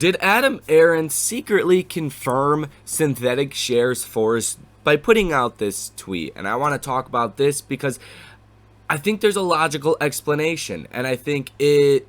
Did Aron secretly confirm synthetic shares for us by putting out this tweet? And I want to talk about this because I think there's a logical explanation, and I think it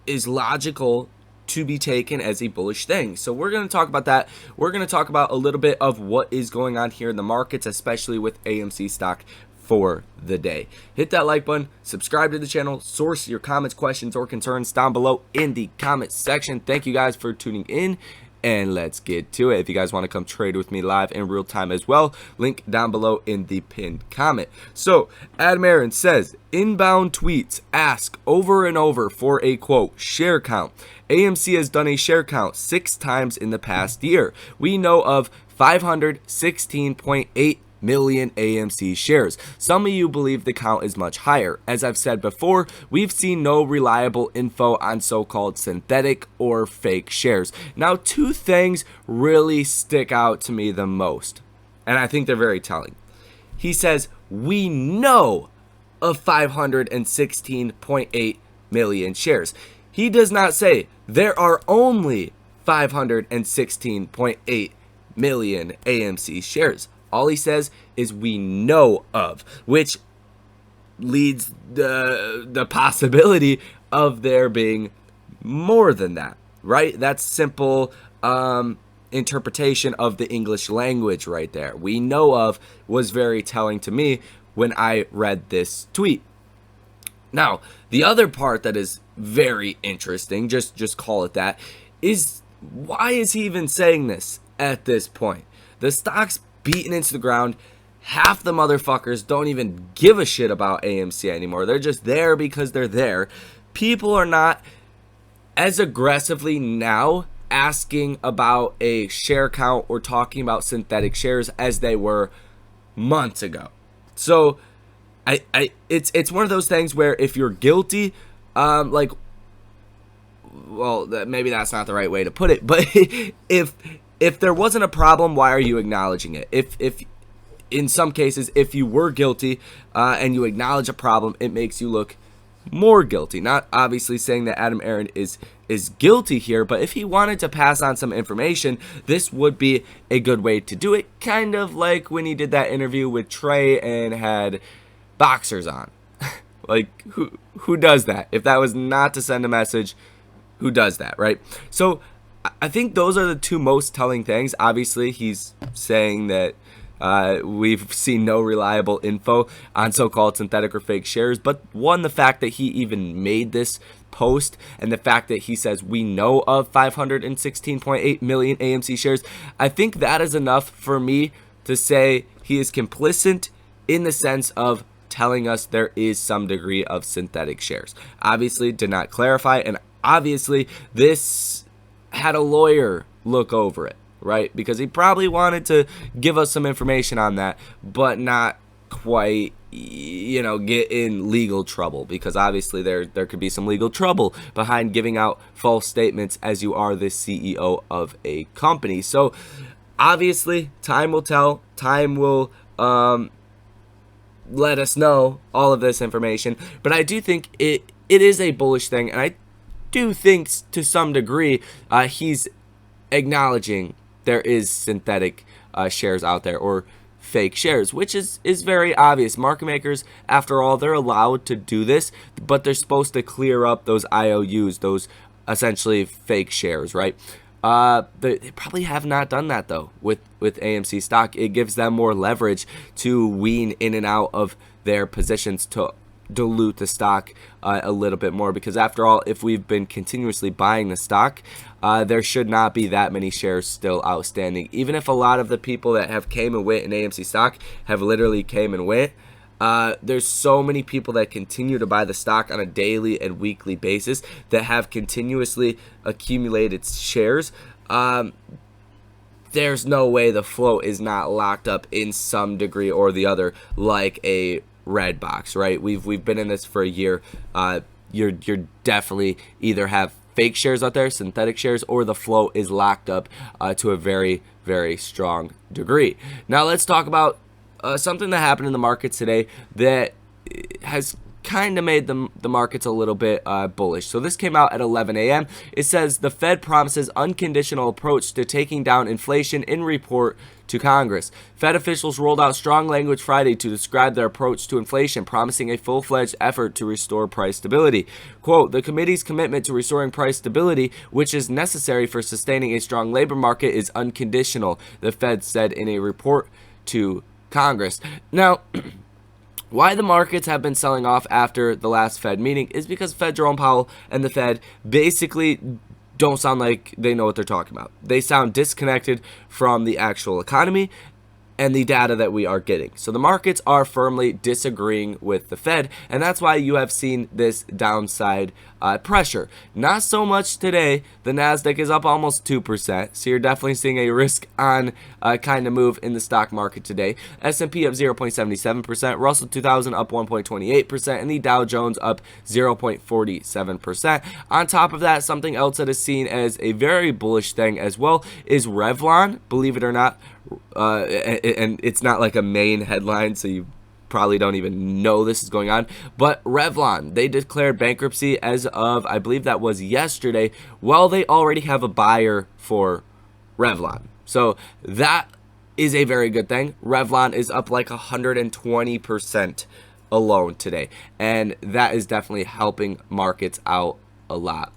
is logical to be taken as a bullish thing. So we're going to talk about that. We're going to talk about a little bit of what is going on here in the markets, especially with AMC stock for the day. Hit that like button, subscribe to the channel, source your comments, questions, or concerns down below in the comment section. Thank you guys for tuning in, and let's get to it. If you guys want to come trade with me live in real time as well, link down below in the pinned comment. So Aron says, inbound tweets ask over and over for a quote share count. AMC has done a share count 6 times in the past year. We know of 516.8 million AMC shares. Some of you believe the count is much higher. As I've said before, we've seen no reliable info on so-called synthetic or fake shares. Now, 2 things really stick out to me the most, and I think they're very telling. He says, we know of 516.8 million shares. He does not say there are only 516.8 million AMC shares. All he says is we know of, which leads the possibility of there being more than that, right? That's simple interpretation of the English language right there. We know of was very telling to me when I read this tweet. Now, the other part that is very interesting, just call it that, is why is he even saying this at this point? The stock's beaten into the ground. Half the motherfuckers don't even give a shit about AMC anymore. They're just there because they're there. People are not as aggressively now asking about a share count or talking about synthetic shares as they were months ago. So it's one of those things where if you're guilty, maybe that's not the right way to put it, but if there wasn't a problem, why are you acknowledging it? If in some cases, if you were guilty and you acknowledge a problem, it makes you look more guilty. Not obviously saying that Aron is guilty here, but if he wanted to pass on some information, this would be a good way to do it. Kind of like when he did that interview with Trey and had boxers on. Like, who does that? If that was not to send a message, who does that, right? So I think those are the 2 most telling things. Obviously, he's saying that we've seen no reliable info on so-called synthetic or fake shares. But one, the fact that he even made this post and the fact that he says we know of 516.8 million AMC shares, I think that is enough for me to say he is complicit in the sense of telling us there is some degree of synthetic shares. Obviously, did not clarify, and obviously this had a lawyer look over it, right? Because he probably wanted to give us some information on that, but not quite, get in legal trouble, because obviously there could be some legal trouble behind giving out false statements as you are the CEO of a company. So obviously time will tell. Time will let us know all of this information, but I do think it is a bullish thing, and I do think to some degree he's acknowledging there is synthetic shares out there or fake shares, which is very obvious. Market makers, after all, they're allowed to do this, but they're supposed to clear up those IOUs, those essentially fake shares, right? They probably have not done that though with AMC stock. It gives them more leverage to wean in and out of their positions to dilute the stock a little bit more, because after all, if we've been continuously buying the stock, there should not be that many shares still outstanding. Even if a lot of the people that have came and went in AMC stock have literally came and went, there's so many people that continue to buy the stock on a daily and weekly basis that have continuously accumulated shares. There's no way the flow is not locked up in some degree or the other, like a red box, right? We've been in this for a year. You're definitely either have fake shares out there, synthetic shares, or the flow is locked up to a very, very strong degree. Now let's talk about something that happened in the markets today that has kind of made the markets a little bit bullish. So this came out at 11 a.m. It says the Fed promises unconditional approach to taking down inflation in report to Congress. Fed officials rolled out strong language Friday to describe their approach to inflation, promising a full-fledged effort to restore price stability. Quote, the committee's commitment to restoring price stability, which is necessary for sustaining a strong labor market, is unconditional, the Fed said in a report to Congress. Now, why the markets have been selling off after the last Fed meeting is because Fed Jerome Powell and the Fed basically don't sound like they know what they're talking about. They sound disconnected from the actual economy and the data that we are getting. So the markets are firmly disagreeing with the Fed, and that's why you have seen this downside pressure. Not so much today. The Nasdaq is up almost 2%, so you're definitely seeing a risk on kind of move in the stock market today. S&P up 0.77%, Russell 2000 up 1.28%, and the Dow Jones up 0.47%. On top of that, something else that is seen as a very bullish thing as well is Revlon, believe it or not. And it's not like a main headline, so you probably don't even know this is going on, but Revlon, they declared bankruptcy as of, I believe that was yesterday. Well, they already have a buyer for Revlon, so that is a very good thing. Revlon is up like 120% alone today, and that is definitely helping markets out a lot.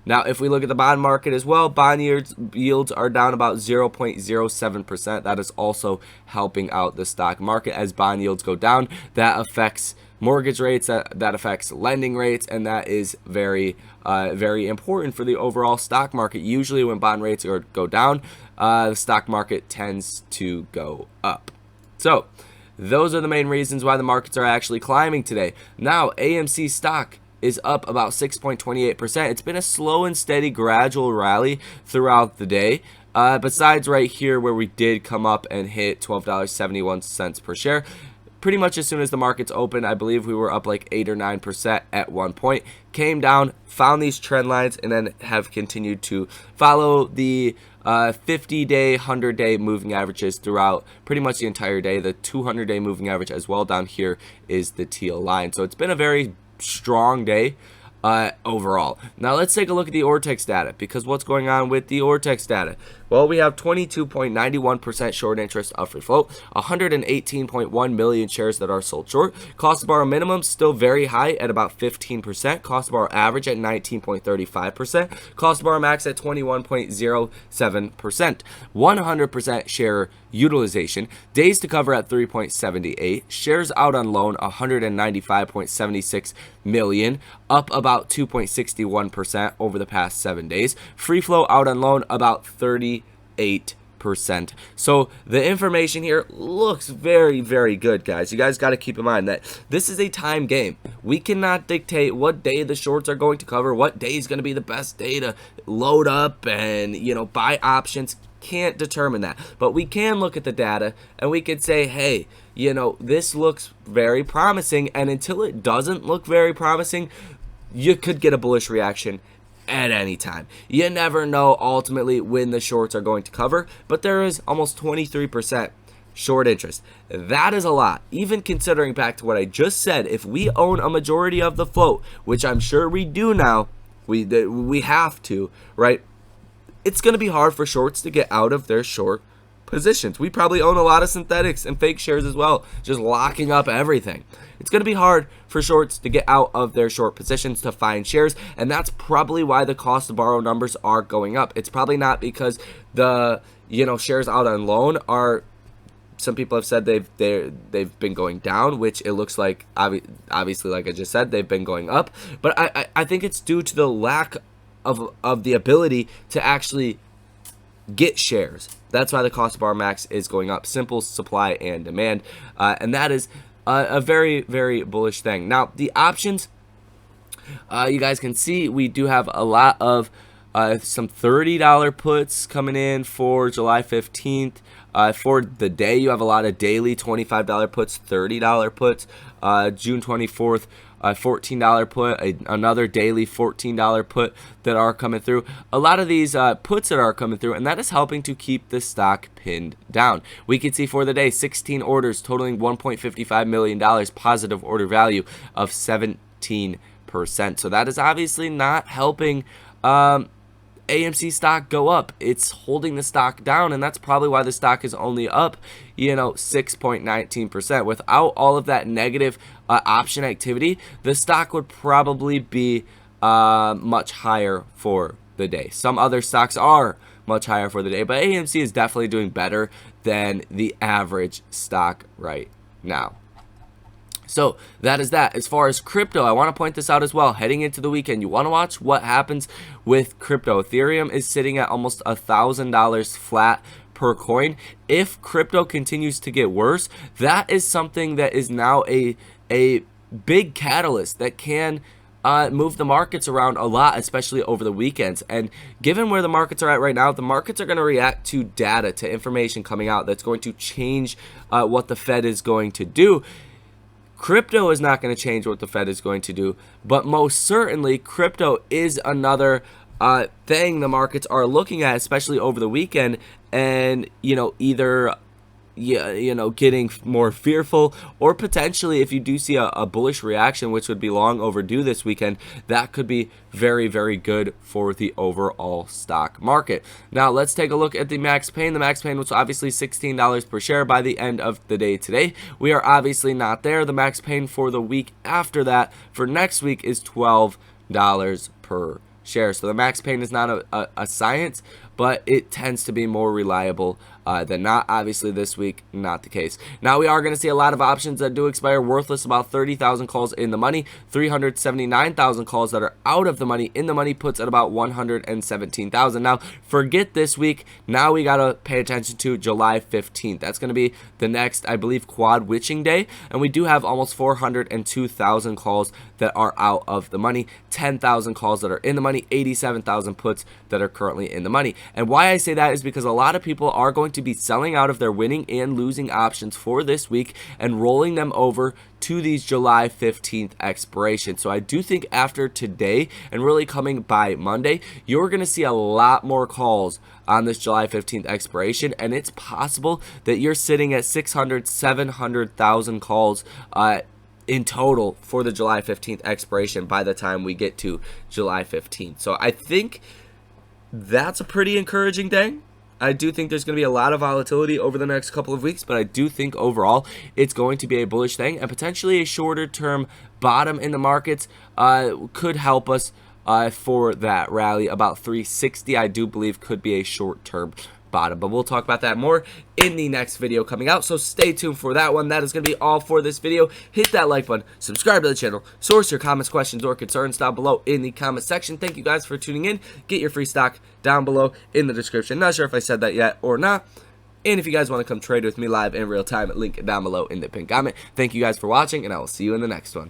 Now, if we look at the bond market as well, bond yields are down about 0.07%. That is also helping out the stock market. As bond yields go down, that affects mortgage rates, that affects lending rates, and that is very important for the overall stock market. Usually when bond rates go down, the stock market tends to go up. So those are the main reasons why the markets are actually climbing today. Now, AMC stock is up about 6.28%. It's been a slow and steady gradual rally throughout the day. Besides right here where we did come up and hit $12.71 per share. Pretty much as soon as the markets opened, I believe we were up like 8 or 9% at one point. Came down, found these trend lines, and then have continued to follow the 50-day, 100-day moving averages throughout pretty much the entire day. The 200-day moving average as well down here is the teal line. So it's been a very strong day overall. Now let's take a look at the Ortex data, because what's going on with the Ortex data? Well, we have 22.91% short interest of free float, 118.1 million shares that are sold short. Cost to borrow minimum still very high at about 15%. Cost to borrow average at 19.35%. Cost to borrow max at 21.07%. 100% share utilization. Days to cover at 3.78. Shares out on loan 195.76 million, up about 2.61% over the past 7 days. Free flow out on loan about 38%. So the information here looks very, very good, guys. You guys got to keep in mind that this is a time game. We cannot dictate what day the shorts are going to cover, what day is going to be the best day to load up and, buy options. Can't determine that, but we can look at the data and we could say, hey, this looks very promising, and until it doesn't look very promising, you could get a bullish reaction at any time. You never know ultimately when the shorts are going to cover, but there is almost 23% short interest. That is a lot, even considering back to what I just said. If we own a majority of the float, which I'm sure we do now, we have to, right? It's going to be hard for shorts to get out of their short positions. We probably own a lot of synthetics and fake shares as well, just locking up everything. It's going to be hard for shorts to get out of their short positions to find shares, and that's probably why the cost to borrow numbers are going up. It's probably not because the shares out on loan are. Some people have said they've been going down, which it looks like obviously, like I just said, they've been going up. But I think it's due to the lack of the ability to actually get shares. That's why the cost of our max is going up. Simple supply and demand, and that is a very, very bullish thing. Now the options, you guys can see we do have a lot of some $30 puts coming in for July 15th. For the day, you have a lot of daily $25 puts, $30 puts. June 24th, a $14 put, another daily $14 put that are coming through. A lot of these puts that are coming through, and that is helping to keep the stock pinned down. We can see for the day 16 orders totaling $1.55 million, positive order value of 17%. So that is obviously not helping AMC stock go up. It's holding the stock down, and that's probably why the stock is only up 6.19%. Without all of that negative option activity, the stock would probably be much higher for the day. Some other stocks are much higher for the day, but AMC is definitely doing better than the average stock right now. So that is that. As far as crypto, I want to point this out as well. Heading into the weekend, you want to watch what happens with crypto. Ethereum is sitting at almost $1,000 flat per coin. If crypto continues to get worse, that is something that is now a big catalyst that can move the markets around a lot, especially over the weekends. And given where the markets are at right now, the markets are going to react to data, to information coming out that's going to change what the Fed is going to do. Crypto is not going to change what the Fed is going to do, but most certainly crypto is another thing the markets are looking at, especially over the weekend, and either getting more fearful, or potentially if you do see a bullish reaction, which would be long overdue this weekend, that could be very, very good for the overall stock market. Now let's take a look at the max pain. The max pain was obviously $16 per share by the end of the day today. We are obviously not there. The max pain for the week after that, for next week, is $12 per share. So the max pain is not a science, but it tends to be more reliable than not. Obviously this week, not the case. Now we are going to see a lot of options that do expire worthless, about 30,000 calls in the money, 379,000 calls that are out of the money. In the money puts at about 117,000. Now forget this week. Now we got to pay attention to July 15th. That's going to be the next, I believe, quad witching day, and we do have almost 402,000 calls that are out of the money, 10,000 calls that are in the money, 87,000 puts that are currently in the money. And why I say that is because a lot of people are going to be selling out of their winning and losing options for this week and rolling them over to these July 15th expirations. So I do think after today and really coming by Monday, you're going to see a lot more calls on this July 15th expiration, and it's possible that you're sitting at 600, 700,000 calls in total for the July 15th expiration by the time we get to July 15th. So I think that's a pretty encouraging thing. I do think there's going to be a lot of volatility over the next couple of weeks, but I do think overall it's going to be a bullish thing, and potentially a shorter term bottom in the markets could help us for that rally. About 360, I do believe, could be a short term bottom, but we'll talk about that more in the next video coming out, so stay tuned for that one. That is going to be all for this video. Hit that like button, subscribe to the channel, source your comments, questions, or concerns down below in the comment section. Thank you guys for tuning in. Get your free stock down below in the description. Not sure if I said that yet or not. And if you guys want to come trade with me live in real time, link down below in the pinned comment. Thank you guys for watching, and I will see you in the next one.